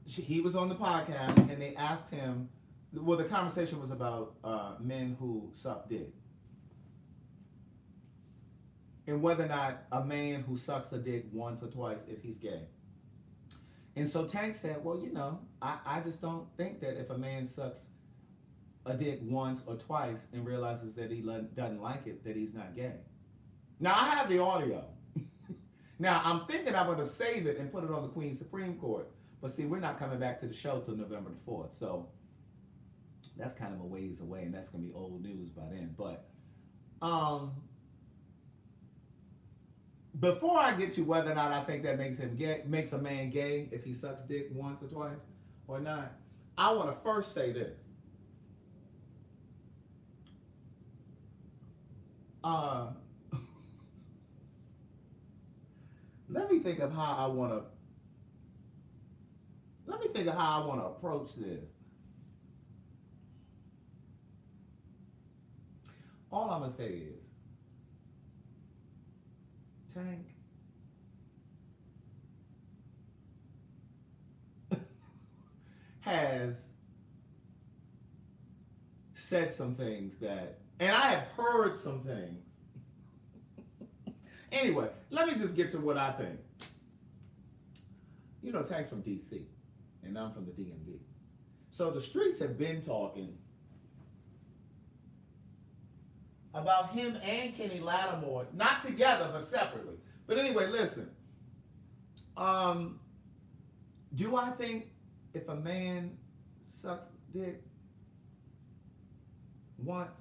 he was on the podcast, and they asked him, well, the conversation was about men who suck dick. And whether or not a man who sucks a dick once or twice, if he's gay. And so Tank said, well, I just don't think that if a man sucks a dick once or twice and realizes that he doesn't like it, that he's not gay. Now, I have the audio. Now, I'm thinking I'm going to save it and put it on the Queen's Supreme Court. But see, we're not coming back to the show till November the 4th. So that's kind of a ways away, and that's going to be old news by then. But before I get to whether or not I think that makes a man gay if he sucks dick once or twice or not, I want to first say this. Let me think of how I want to approach this. All I'm going to say is, Tank has said some things that, and I have heard some things. Anyway, let me just get to what I think. Tank's from DC, and I'm from the DMV. So the streets have been talking about him and Kenny Lattimore, not together, but separately. But anyway, listen. Do I think if a man sucks dick once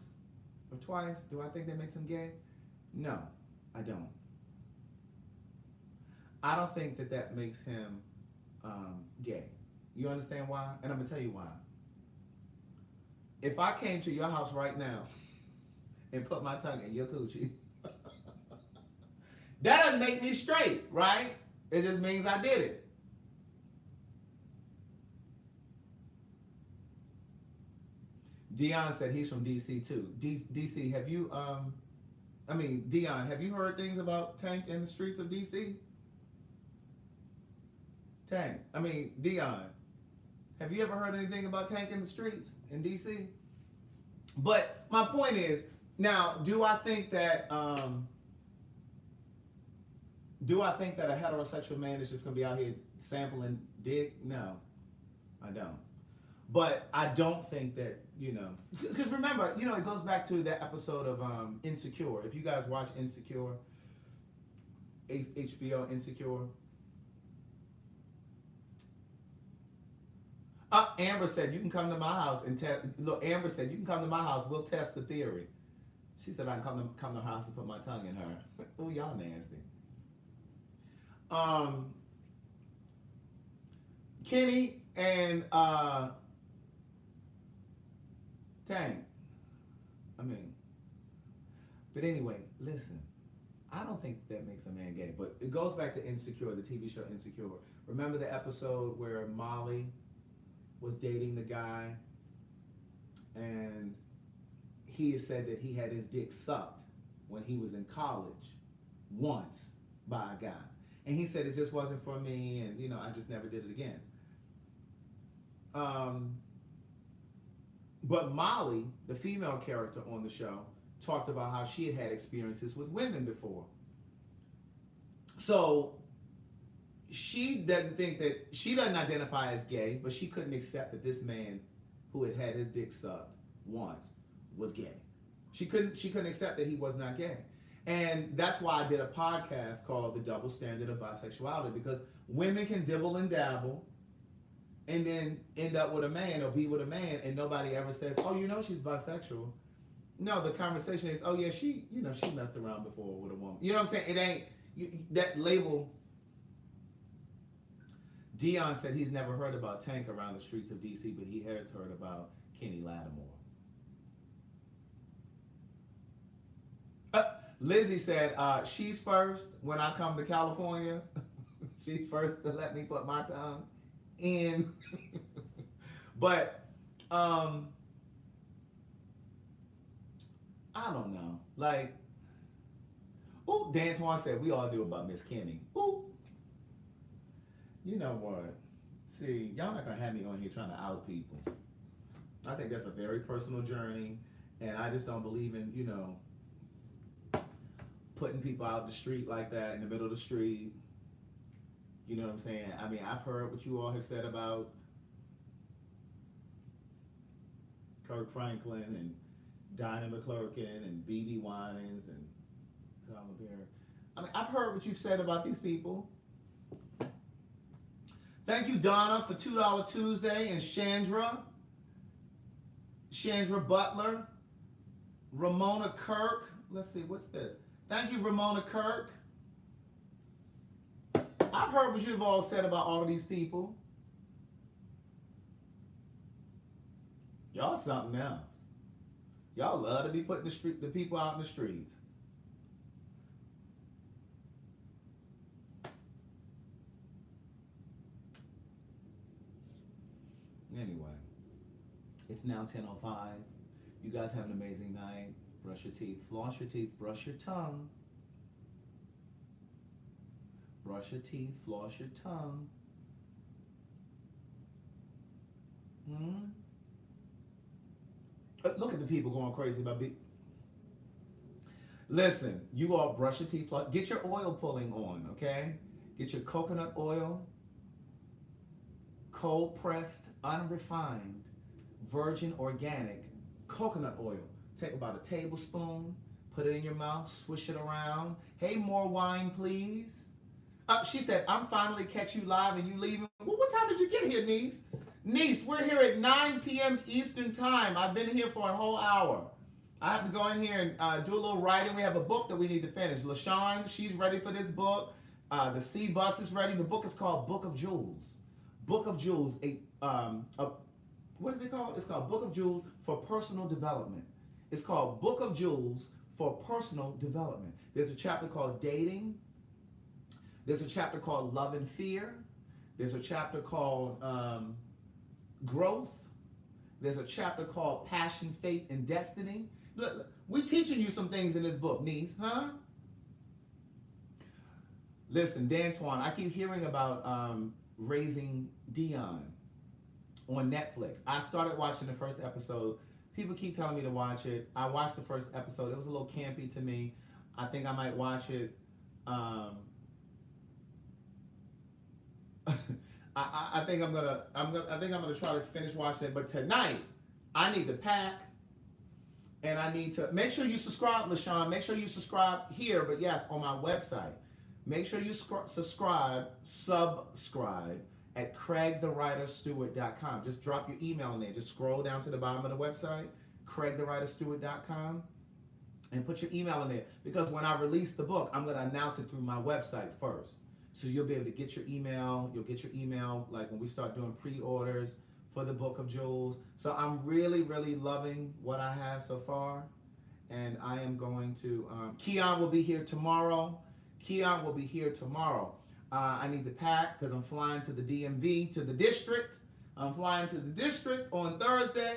or twice, do I think that makes him gay? No, I don't. I don't think that makes him gay. You understand why? And I'm going to tell you why. If I came to your house right now and put my tongue in your coochie, that doesn't make me straight, right? It just means I did it. Dion said he's from DC too. DC, have you, Dion, have you heard things about Tank in the streets of DC? Dion, have you ever heard anything about Tank in the streets in DC? But my point is, now, do I think that a heterosexual man is just going to be out here sampling dick? No, I don't. But I don't think that, because remember, it goes back to that episode of Insecure. If you guys watch Insecure, HBO Insecure. Amber said, you can come to my house and test. Look, Amber said, you can come to my house, we'll test the theory. She said, I can come to her house and put my tongue in her. Oh, y'all nasty. Kenny and Tank. But anyway, listen. I don't think that makes a man gay, but it goes back to Insecure, the TV show Insecure. Remember the episode where Molly was dating the guy and he has said that he had his dick sucked when he was in college once by a guy. And he said it just wasn't for me, and you know, I just never did it again. But Molly, the female character on the show, talked about how she had had experiences with women before. So she doesn't identify as gay, but she couldn't accept that this man who had had his dick sucked once was gay. She couldn't accept that he was not gay. And that's why I did a podcast called The Double Standard of Bisexuality, because women can dibble and dabble and then end up with a man or be with a man, and nobody ever says, oh, you know, she's bisexual. No, the conversation is, oh yeah, she messed around before with a woman. You know what I'm saying? It ain't that label. Dion said he's never heard about Tank around the streets of DC, but he has heard about Kenny Lattimore. Lizzie said, she's first when I come to California. She's first to let me put my tongue in. But I don't know. Like, oh, D'Antoine said we all do about Miss Kenny. Ooh. You know what? See, y'all not gonna have me on here trying to out people. I think that's a very personal journey, and I just don't believe in, you know, putting people out in the street like that, in the middle of the street. You know what I'm saying? I mean, I've heard what you all have said about Kirk Franklin and Dinah McClurkin and BB Winans and Tyler Perry. I mean, I've heard what you've said about these people. Thank you, Donna, for $2 Tuesday, and Chandra Butler, Ramona Kirk. Let's see, what's this? Thank you, Ramona Kirk. I've heard what you've all said about all of these people. Y'all something else. Y'all love to be putting the people out in the streets. Anyway, it's now 10:05. You guys have an amazing night. Brush your teeth, floss your teeth, brush your tongue. Brush your teeth, floss your tongue. Look at the people going crazy about me. Listen, you all brush your teeth, floss. Get your oil pulling on, okay? Get your coconut oil, cold pressed, unrefined, virgin organic coconut oil. Take about a tablespoon, put it in your mouth, swish it around. Hey, more wine, please. She said, I'm finally catch you live and you leaving. Well, what time did you get here, niece? Niece, we're here at 9 p.m. Eastern time. I've been here for a whole hour. I have to go in here and do a little writing. We have a book that we need to finish. LaShawn, she's ready for this book. The C bus is ready. The book is called Book of Jewels. Book of Jewels. What is it called? It's called Book of Jewels for Personal Development. It's called Book of Jewels for Personal Development. There's a chapter called Dating. There's a chapter called Love and Fear. There's a chapter called Growth. There's a chapter called Passion, Faith, and Destiny. Look, we're teaching you some things in this book, niece, huh? Listen, D'Antoine, I keep hearing about Raising Dion on Netflix. I started watching the first episode. People keep telling me to watch it. I watched the first episode. It was a little campy to me. I think I might watch it. I think I'm gonna try to finish watching it. But tonight, I need to pack, and I need to make sure you subscribe, LaShawn. Make sure you subscribe here. But yes, on my website, make sure you subscribe at CraigTheWriterStewart.com. Just drop your email in there. Just scroll down to the bottom of the website, CraigTheWriterStewart.com, and put your email in there. Because when I release the book, I'm going to announce it through my website first. So you'll be able to get your email. You'll get your email like when we start doing pre-orders for the Book of Jewels. So I'm really, really loving what I have so far. And I am going to, Keon will be here tomorrow. I need to pack because I'm flying to the DMV, to the district. I'm flying to the district on Thursday.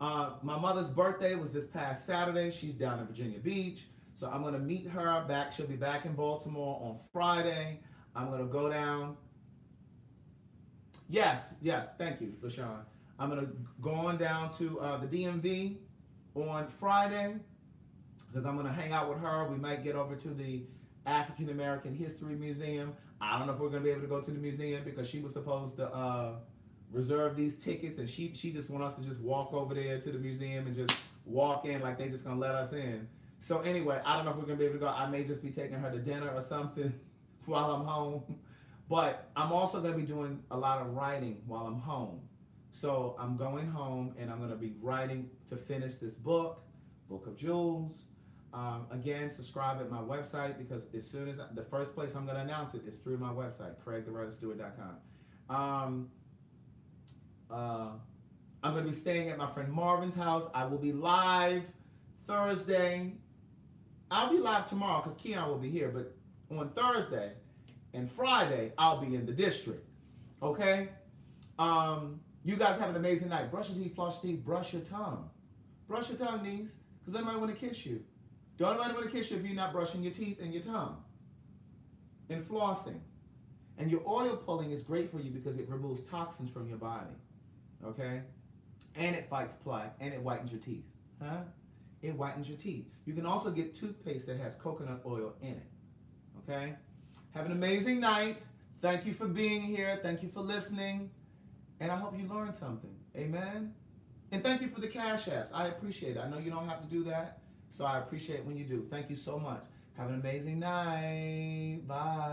My mother's birthday was this past Saturday. She's down in Virginia Beach. So I'm going to meet her back. She'll be back in Baltimore on Friday. I'm going to go down. Yes, thank you, LaShawn. I'm going to go on down to the DMV on Friday because I'm going to hang out with her. We might get over to the African American History Museum. I don't know if we're going to be able to go to the museum because she was supposed to reserve these tickets, and she just want us to just walk over there to the museum and just walk in like they just going to let us in. So anyway, I don't know if we're going to be able to go. I may just be taking her to dinner or something while I'm home. But I'm also going to be doing a lot of writing while I'm home. So I'm going home and I'm going to be writing to finish this book, Book of Jewels. Again, subscribe at my website because as soon as the first place I'm going to announce it is through my website, CraigTheWriterStewart.com. I'm going to be staying at my friend Marvin's house. I will be live Thursday. I'll be live tomorrow because Keon will be here, but on Thursday and Friday, I'll be in the district. Okay? You guys have an amazing night. Brush your teeth, floss your teeth, brush your tongue. Brush your tongue, niece, because anybody want to kiss you. Don't nobody want to kiss you if you're not brushing your teeth and your tongue. And flossing. And your oil pulling is great for you because it removes toxins from your body. Okay? And it fights plaque, and it whitens your teeth. Huh? It whitens your teeth. You can also get toothpaste that has coconut oil in it. Okay? Have an amazing night. Thank you for being here. Thank you for listening. And I hope you learned something. Amen? And thank you for the Cash Apps. I appreciate it. I know you don't have to do that, so I appreciate it when you do. Thank you so much. Have an amazing night. Bye.